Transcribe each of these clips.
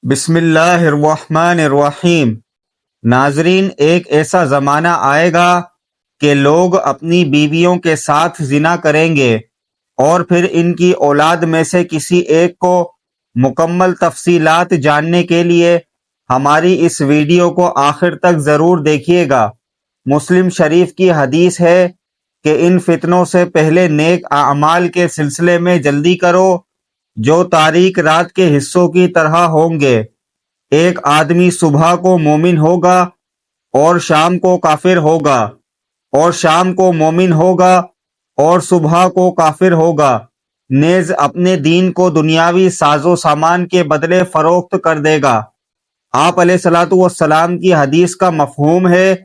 بسم اللہ الرحمن الرحیم۔ ناظرین، ایک ایسا زمانہ آئے گا کہ لوگ اپنی بیویوں کے ساتھ زنا کریں گے اور پھر ان کی اولاد میں سے کسی ایک کو مکمل تفصیلات جاننے کے لیے ہماری اس ویڈیو کو آخر تک ضرور دیکھیے گا۔ مسلم شریف کی حدیث ہے کہ ان فتنوں سے پہلے نیک اعمال کے سلسلے میں جلدی کرو جو تاریک رات کے حصوں کی طرح ہوں گے۔ ایک آدمی صبح کو مومن ہوگا اور شام کو کافر ہوگا، اور شام کو مومن ہوگا اور صبح کو کافر ہوگا، نیز اپنے دین کو دنیاوی ساز و سامان کے بدلے فروخت کر دے گا۔ آپ علیہ الصلوۃ والسلام کی حدیث کا مفہوم ہے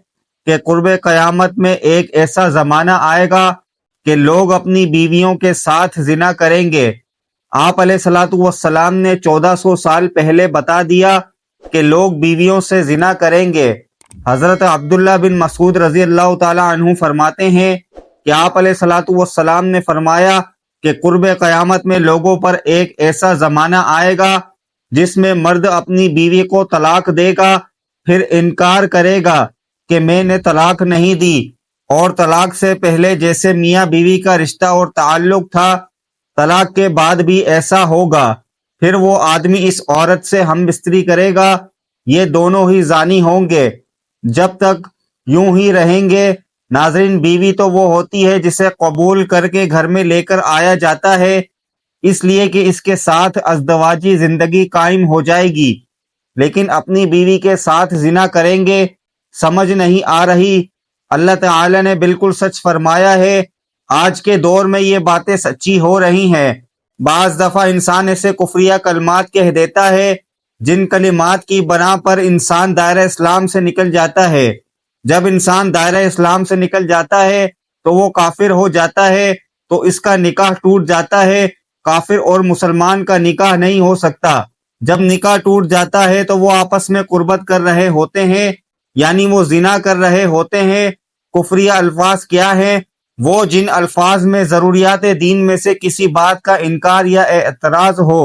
کہ قرب قیامت میں ایک ایسا زمانہ آئے گا کہ لوگ اپنی بیویوں کے ساتھ زنا کریں گے۔ آپ علیہ الصلوۃ والسلام نے 1400 سال پہلے بتا دیا کہ لوگ بیویوں سے زنا کریں گے۔ حضرت عبداللہ بن مسعود رضی اللہ تعالی عنہ فرماتے ہیں کہ آپ علیہ الصلوۃ والسلام نے فرمایا کہ قرب قیامت میں لوگوں پر ایک ایسا زمانہ آئے گا جس میں مرد اپنی بیوی کو طلاق دے گا، پھر انکار کرے گا کہ میں نے طلاق نہیں دی، اور طلاق سے پہلے جیسے میاں بیوی کا رشتہ اور تعلق تھا طلاق کے بعد بھی ایسا ہوگا، پھر وہ آدمی اس عورت سے ہم بستری کرے گا، یہ دونوں ہی زانی ہوں گے جب تک یوں ہی رہیں گے۔ ناظرین، بیوی تو وہ ہوتی ہے جسے قبول کر کے گھر میں لے کر آیا جاتا ہے اس لیے کہ اس کے ساتھ ازدواجی زندگی قائم ہو جائے گی، لیکن اپنی بیوی کے ساتھ زنا کریں گے، سمجھ نہیں آ رہی؟ اللہ تعالی نے بالکل سچ فرمایا ہے۔ آج کے دور میں یہ باتیں سچی ہو رہی ہیں۔ بعض دفعہ انسان ایسے کفریہ کلمات کہہ دیتا ہے جن کلمات کی بنا پر انسان دائرہ اسلام سے نکل جاتا ہے۔ جب انسان دائرہ اسلام سے نکل جاتا ہے تو وہ کافر ہو جاتا ہے، تو اس کا نکاح ٹوٹ جاتا ہے۔ کافر اور مسلمان کا نکاح نہیں ہو سکتا۔ جب نکاح ٹوٹ جاتا ہے تو وہ آپس میں قربت کر رہے ہوتے ہیں، یعنی وہ زنا کر رہے ہوتے ہیں۔ کفریہ الفاظ کیا ہیں؟ وہ جن الفاظ میں ضروریات دین میں سے کسی بات کا انکار یا اعتراض ہو،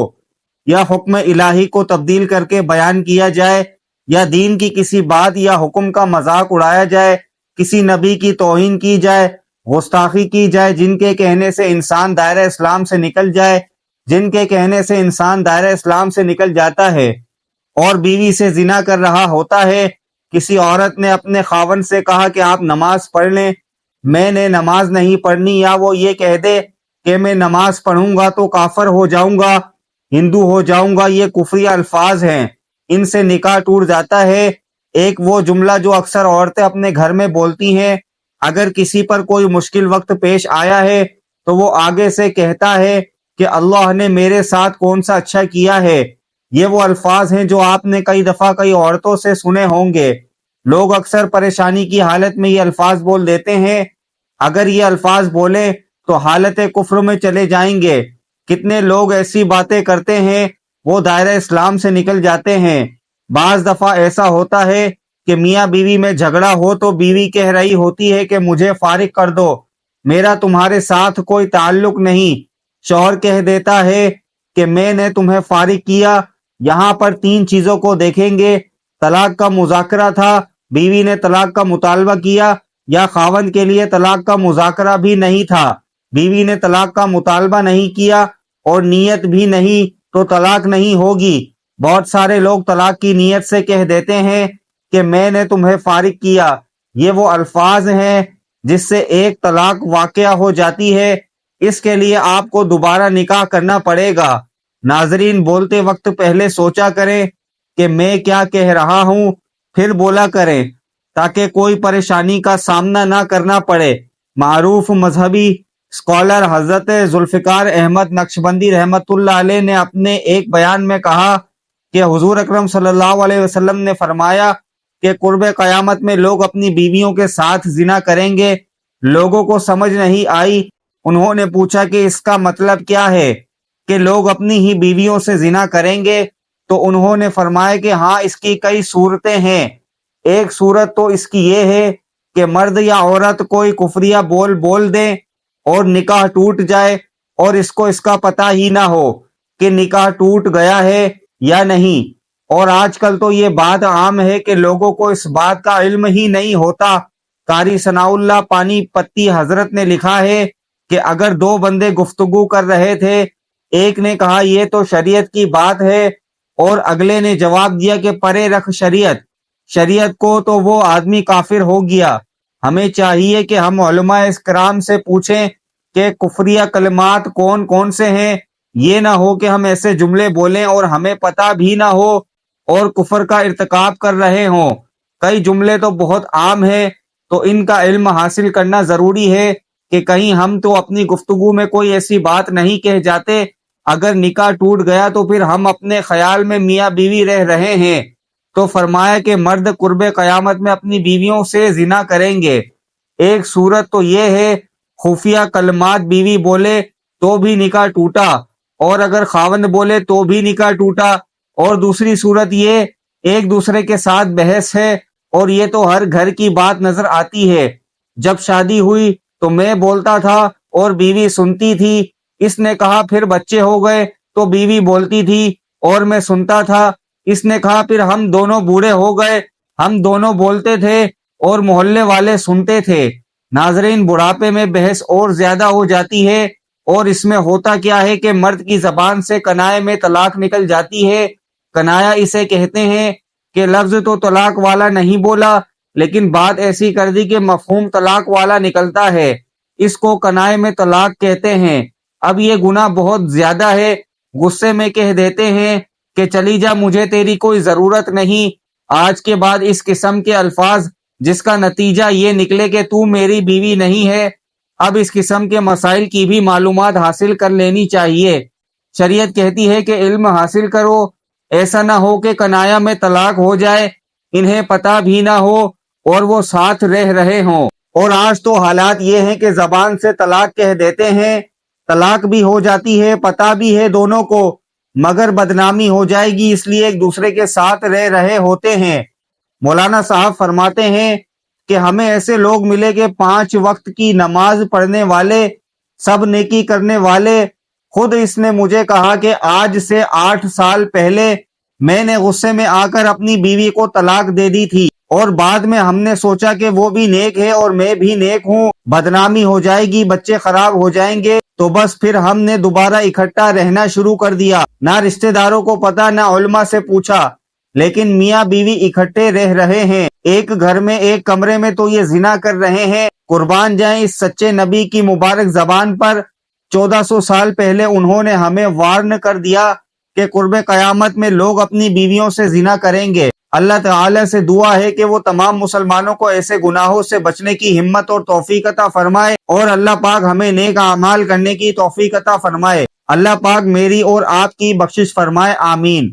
یا حکم الہی کو تبدیل کر کے بیان کیا جائے، یا دین کی کسی بات یا حکم کا مذاق اڑایا جائے، کسی نبی کی توہین کی جائے، گستاخی کی جائے، جن کے کہنے سے انسان دائرہ اسلام سے نکل جائے، جن کے کہنے سے انسان دائرہ اسلام سے نکل جاتا ہے اور بیوی سے زنا کر رہا ہوتا ہے۔ کسی عورت نے اپنے خاوند سے کہا کہ آپ نماز پڑھ لیں، میں نے نماز نہیں پڑھنی، یا وہ یہ کہہ دے کہ میں نماز پڑھوں گا تو کافر ہو جاؤں گا، ہندو ہو جاؤں گا، یہ کفری الفاظ ہیں، ان سے نکاح ٹوٹ جاتا ہے۔ ایک وہ جملہ جو اکثر عورتیں اپنے گھر میں بولتی ہیں، اگر کسی پر کوئی مشکل وقت پیش آیا ہے تو وہ آگے سے کہتا ہے کہ اللہ نے میرے ساتھ کون سا اچھا کیا ہے۔ یہ وہ الفاظ ہیں جو آپ نے کئی دفعہ کئی عورتوں سے سنے ہوں گے۔ لوگ اکثر پریشانی کی حالت میں یہ الفاظ بول دیتے ہیں، اگر یہ الفاظ بولیں تو حالت کفر میں چلے جائیں گے۔ کتنے لوگ ایسی باتیں کرتے ہیں، وہ دائرہ اسلام سے نکل جاتے ہیں۔ بعض دفعہ ایسا ہوتا ہے کہ میاں بیوی میں جھگڑا ہو تو بیوی کہہ رہی ہوتی ہے کہ مجھے فارغ کر دو، میرا تمہارے ساتھ کوئی تعلق نہیں۔ شوہر کہہ دیتا ہے کہ میں نے تمہیں فارغ کیا۔ یہاں پر 3 چیزوں کو دیکھیں گے۔ طلاق کا مذاکرہ تھا، بیوی نے طلاق کا مطالبہ کیا، یا خاوند کے لیے طلاق کا مذاکرہ بھی نہیں تھا، بیوی نے طلاق کا مطالبہ نہیں کیا اور نیت بھی نہیں، تو طلاق نہیں ہوگی۔ بہت سارے لوگ طلاق کی نیت سے کہہ دیتے ہیں کہ میں نے تمہیں فارغ کیا۔ یہ وہ الفاظ ہیں جس سے ایک طلاق واقع ہو جاتی ہے۔ اس کے لیے آپ کو دوبارہ نکاح کرنا پڑے گا۔ ناظرین، بولتے وقت پہلے سوچا کریں کہ میں کیا کہہ رہا ہوں، پھر بولا کریں تاکہ کوئی پریشانی کا سامنا نہ کرنا پڑے۔ معروف مذہبی اسکالر حضرت ذوالفقار احمد نقشبندی رحمت اللہ علیہ نے اپنے ایک بیان میں کہا کہ حضور اکرم صلی اللہ علیہ وسلم نے فرمایا کہ قرب قیامت میں لوگ اپنی بیویوں کے ساتھ زنا کریں گے۔ لوگوں کو سمجھ نہیں آئی، انہوں نے پوچھا کہ اس کا مطلب کیا ہے کہ لوگ اپنی ہی بیویوں سے زنا کریں گے؟ تو انہوں نے فرمایا کہ ہاں، اس کی کئی صورتیں ہیں۔ ایک صورت تو اس کی یہ ہے کہ مرد یا عورت کوئی کفریہ بول دیں اور نکاح ٹوٹ جائے اور اس کو اس کا پتہ ہی نہ ہو کہ نکاح ٹوٹ گیا ہے یا نہیں۔ اور آج کل تو یہ بات عام ہے کہ لوگوں کو اس بات کا علم ہی نہیں ہوتا۔ قاری ثناء اللہ پانی پتی حضرت نے لکھا ہے کہ اگر دو بندے گفتگو کر رہے تھے، ایک نے کہا یہ تو شریعت کی بات ہے، اور اگلے نے جواب دیا کہ پرے رکھ شریعت کو، تو وہ آدمی کافر ہو گیا۔ ہمیں چاہیے کہ ہم علماء کرام سے پوچھیں کہ کفریہ کلمات کون کون سے ہیں، یہ نہ ہو کہ ہم ایسے جملے بولیں اور ہمیں پتہ بھی نہ ہو اور کفر کا ارتکاب کر رہے ہوں۔ کئی جملے تو بہت عام ہیں، تو ان کا علم حاصل کرنا ضروری ہے کہ کہیں ہم تو اپنی گفتگو میں کوئی ایسی بات نہیں کہہ جاتے۔ اگر نکاح ٹوٹ گیا تو پھر ہم اپنے خیال میں میاں بیوی رہ رہے ہیں۔ تو فرمایا کہ مرد قرب قیامت میں اپنی بیویوں سے زنا کریں گے۔ ایک صورت تو یہ ہے خفیہ کلمات بیوی بولے تو بھی نکاح ٹوٹا، اور اگر خاوند بولے تو بھی نکاح ٹوٹا، اور دوسری صورت یہ ایک دوسرے کے ساتھ بحث ہے، اور یہ تو ہر گھر کی بات نظر آتی ہے۔ جب شادی ہوئی تو میں بولتا تھا اور بیوی سنتی تھی، اس نے کہا پھر بچے ہو گئے تو بیوی بولتی تھی اور میں سنتا تھا، اس نے کہا پھر ہم دونوں بوڑھے ہو گئے، ہم دونوں بولتے تھے اور محلے والے سنتے تھے۔ ناظرین، بڑھاپے میں بحث اور زیادہ ہو جاتی ہے، اور اس میں ہوتا کیا ہے کہ مرد کی زبان سے کنائے میں طلاق نکل جاتی ہے۔ کنایا اسے کہتے ہیں کہ لفظ تو طلاق والا نہیں بولا، لیکن بات ایسی کر دی کہ مفہوم طلاق والا نکلتا ہے، اس کو کنائے میں طلاق کہتے ہیں۔ اب یہ گناہ بہت زیادہ ہے، غصے میں کہہ دیتے ہیں کہ چلی جا، مجھے تیری کوئی ضرورت نہیں۔ آج کے بعد اس قسم کے الفاظ جس کا نتیجہ یہ نکلے کہ تو میری بیوی نہیں ہے۔ اب اس قسم کے مسائل کی بھی معلومات حاصل کر لینی چاہیے۔ شریعت کہتی ہے کہ علم حاصل کرو، ایسا نہ ہو کہ کنایا میں طلاق ہو جائے، انہیں پتہ بھی نہ ہو اور وہ ساتھ رہ رہے ہوں۔ اور آج تو حالات یہ ہیں کہ زبان سے طلاق کہہ دیتے ہیں، طلاق بھی ہو جاتی ہے، پتہ بھی ہے دونوں کو، مگر بدنامی ہو جائے گی اس لیے ایک دوسرے کے ساتھ رہ رہے ہوتے ہیں۔ مولانا صاحب فرماتے ہیں کہ ہمیں ایسے لوگ ملے کہ 5 وقت کی نماز پڑھنے والے، سب نیکی کرنے والے۔ خود اس نے مجھے کہا کہ آج سے 8 سال پہلے میں نے غصے میں آ کر اپنی بیوی کو طلاق دے دی تھی، اور بعد میں ہم نے سوچا کہ وہ بھی نیک ہے اور میں بھی نیک ہوں، بدنامی ہو جائے گی، بچے خراب ہو جائیں گے، تو بس پھر ہم نے دوبارہ اکٹھا رہنا شروع کر دیا۔ نہ رشتہ داروں کو پتا، نہ علماء سے پوچھا، لیکن میاں بیوی اکٹھے رہ رہے ہیں، ایک گھر میں، ایک کمرے میں، تو یہ زنا کر رہے ہیں۔ قربان جائیں اس سچے نبی کی مبارک زبان پر۔ 1400 سال پہلے انہوں نے ہمیں وارن کر دیا کہ قرب قیامت میں لوگ اپنی بیویوں سے زنا کریں گے۔ اللہ تعالی سے دعا ہے کہ وہ تمام مسلمانوں کو ایسے گناہوں سے بچنے کی ہمت اور توفیق عطا فرمائے، اور اللہ پاک ہمیں نیک اعمال کرنے کی توفیق عطا فرمائے۔ اللہ پاک میری اور آپ کی بخشش فرمائے، آمین۔